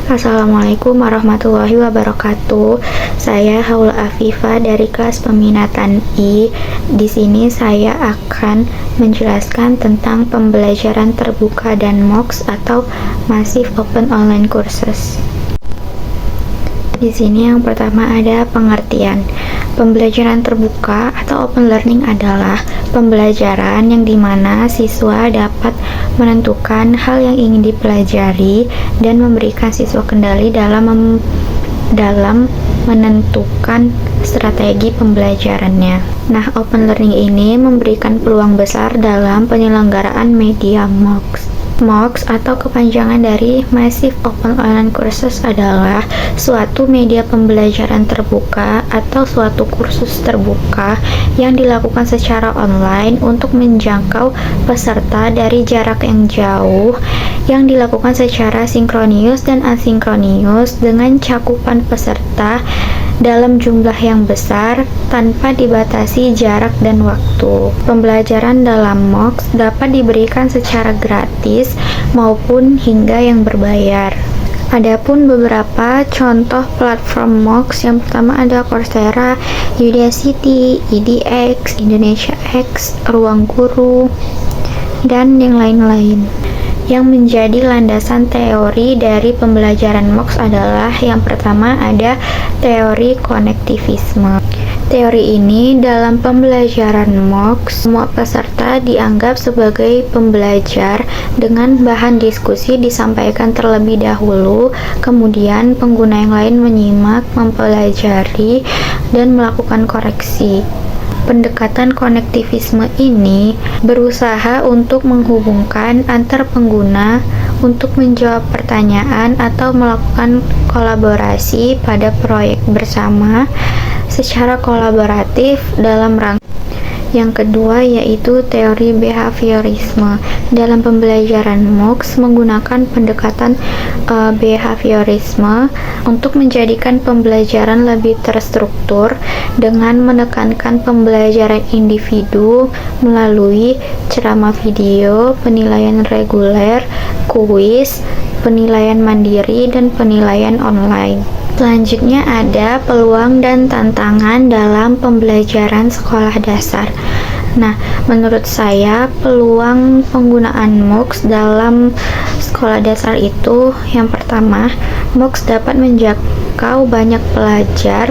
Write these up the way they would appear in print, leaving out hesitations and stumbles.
Assalamualaikum warahmatullahi wabarakatuh. Saya Haula Afifa dari kelas peminatan I. Di sini saya akan menjelaskan tentang pembelajaran terbuka dan MOOCs atau Massive Open Online Courses. Di sini yang pertama ada pengertian. Pembelajaran terbuka atau open learning adalah pembelajaran yang dimana siswa dapat menentukan hal yang ingin dipelajari dan memberikan siswa kendali dalam menentukan strategi pembelajarannya. Nah, open learning ini memberikan peluang besar dalam penyelenggaraan media MOOCs. MOOCs atau kepanjangan dari Massive Open Online Courses adalah suatu media pembelajaran terbuka atau suatu kursus terbuka yang dilakukan secara online untuk menjangkau peserta dari jarak yang jauh, yang dilakukan secara sinkronius dan asinkronius dengan cakupan peserta dalam jumlah yang besar tanpa dibatasi jarak dan waktu. Pembelajaran dalam MOOCs dapat diberikan secara gratis maupun hingga yang berbayar. Adapun beberapa contoh platform MOOCs, yang pertama ada Coursera, Udacity, edX, Indonesia X, Ruang Guru, dan yang lain-lain. Yang menjadi landasan teori dari pembelajaran MOOCs adalah yang pertama ada teori konektivisme. Teori ini dalam pembelajaran MOOCs, semua peserta dianggap sebagai pembelajar dengan bahan diskusi disampaikan terlebih dahulu, kemudian pengguna yang lain menyimak, mempelajari, dan melakukan koreksi. Pendekatan konektivisme ini berusaha untuk menghubungkan antar pengguna untuk menjawab pertanyaan atau melakukan kolaborasi pada proyek bersama secara kolaboratif dalam rangka. Yang kedua yaitu teori behaviorisme. Dalam pembelajaran MOOCs menggunakan pendekatan behaviorisme untuk menjadikan pembelajaran lebih terstruktur dengan menekankan pembelajaran individu melalui ceramah video, penilaian reguler, kuis, penilaian mandiri, dan penilaian online. Selanjutnya ada peluang dan tantangan dalam pembelajaran sekolah dasar. Nah, menurut saya peluang penggunaan MOOCs dalam sekolah dasar itu yang pertama, MOOCs dapat menjangkau banyak pelajar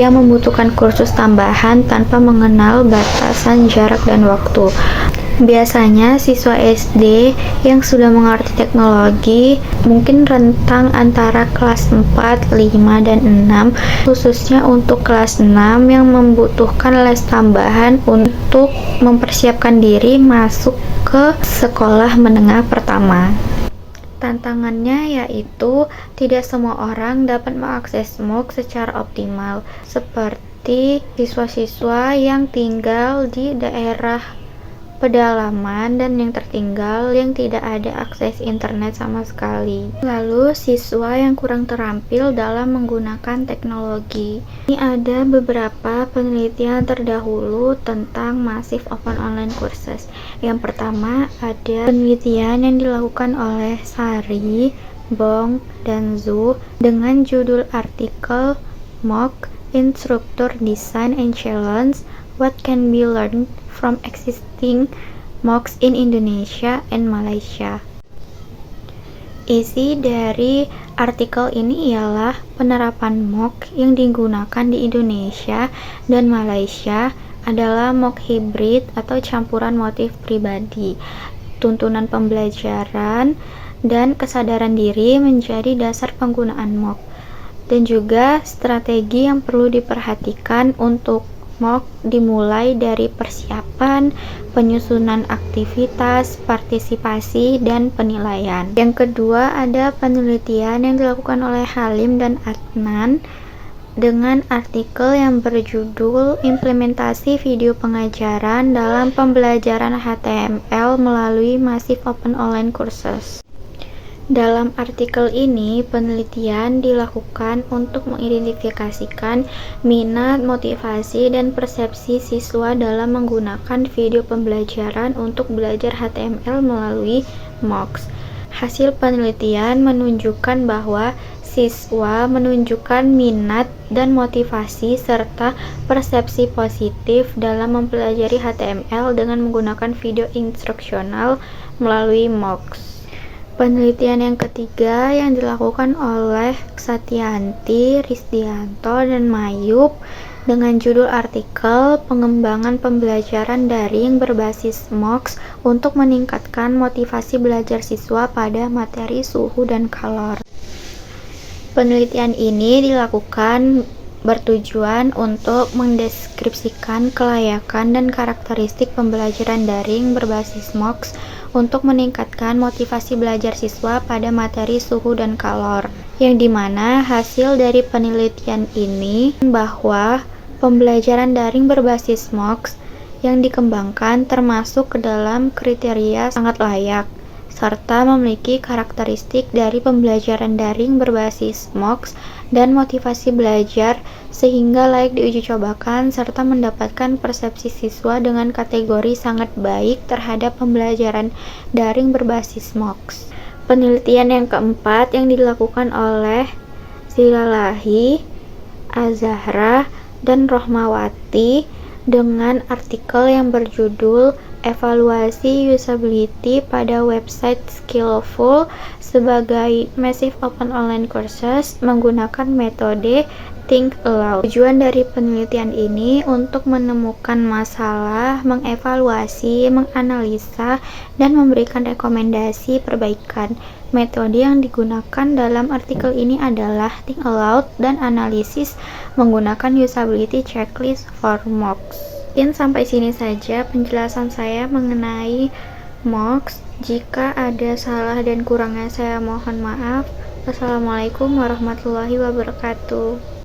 yang membutuhkan kursus tambahan tanpa mengenal batasan jarak dan waktu. Biasanya siswa SD yang sudah mengerti teknologi mungkin rentang antara kelas 4, 5, dan 6, khususnya untuk kelas 6 yang membutuhkan les tambahan untuk mempersiapkan diri masuk ke sekolah menengah pertama. Tantangannya yaitu tidak semua orang dapat mengakses MOOCs secara optimal, seperti siswa-siswa yang tinggal di daerah pedalaman dan yang tertinggal yang tidak ada akses internet sama sekali. Lalu siswa yang kurang terampil dalam menggunakan teknologi. Ini ada beberapa penelitian terdahulu tentang Massive Open Online Courses. Yang pertama ada penelitian yang dilakukan oleh Sari, Bong, dan Zhu dengan judul artikel MOOC Instructor Design and Challenge: What Can Be Learned from Existing MOOCs in Indonesia and Malaysia. Isi dari artikel ini ialah penerapan MOOC yang digunakan di Indonesia dan Malaysia adalah MOOC hibrid atau campuran motif pribadi, tuntunan pembelajaran, dan kesadaran diri menjadi dasar penggunaan MOOC, dan juga strategi yang perlu diperhatikan untuk MOOC dimulai dari persiapan, penyusunan aktivitas, partisipasi, dan penilaian. Yang kedua ada penelitian yang dilakukan oleh Halim dan Adnan dengan artikel yang berjudul Implementasi Video Pengajaran dalam Pembelajaran HTML melalui Massive Open Online Courses. Dalam artikel ini, penelitian dilakukan untuk mengidentifikasikan minat, motivasi, dan persepsi siswa dalam menggunakan video pembelajaran untuk belajar HTML melalui MOOCs. Hasil penelitian menunjukkan bahwa siswa menunjukkan minat dan motivasi serta persepsi positif dalam mempelajari HTML dengan menggunakan video instruksional melalui MOOCs. Penelitian yang ketiga yang dilakukan oleh Ksatianti, Risdianto, dan Mayup dengan judul artikel Pengembangan Pembelajaran Daring Berbasis MOOCs untuk meningkatkan motivasi belajar siswa pada materi suhu dan kalor. Penelitian ini dilakukan bertujuan untuk mendeskripsikan kelayakan dan karakteristik pembelajaran daring berbasis MOOCs untuk meningkatkan motivasi belajar siswa pada materi suhu dan kalor, yang dimana hasil dari penelitian ini bahwa pembelajaran daring berbasis MOOCs yang dikembangkan termasuk ke dalam kriteria sangat layak, serta memiliki karakteristik dari pembelajaran daring berbasis MOOCs dan motivasi belajar sehingga layak diuji cobakan serta mendapatkan persepsi siswa dengan kategori sangat baik terhadap pembelajaran daring berbasis MOOCs. Penelitian yang keempat yang dilakukan oleh Zilalahi, Azahra, dan Rohmawati dengan artikel yang berjudul Evaluasi Usability pada Website Skillful sebagai Massive Open Online Courses menggunakan metode Think Aloud. Tujuan dari penelitian ini untuk menemukan masalah, mengevaluasi, menganalisa, dan memberikan rekomendasi perbaikan. Metode yang digunakan dalam artikel ini adalah Think Aloud dan analisis menggunakan usability checklist for MOOCs. Mungkin sampai sini saja penjelasan saya mengenai MOOCs. Jika ada salah dan kurangnya saya mohon maaf. Wassalamualaikum warahmatullahi wabarakatuh.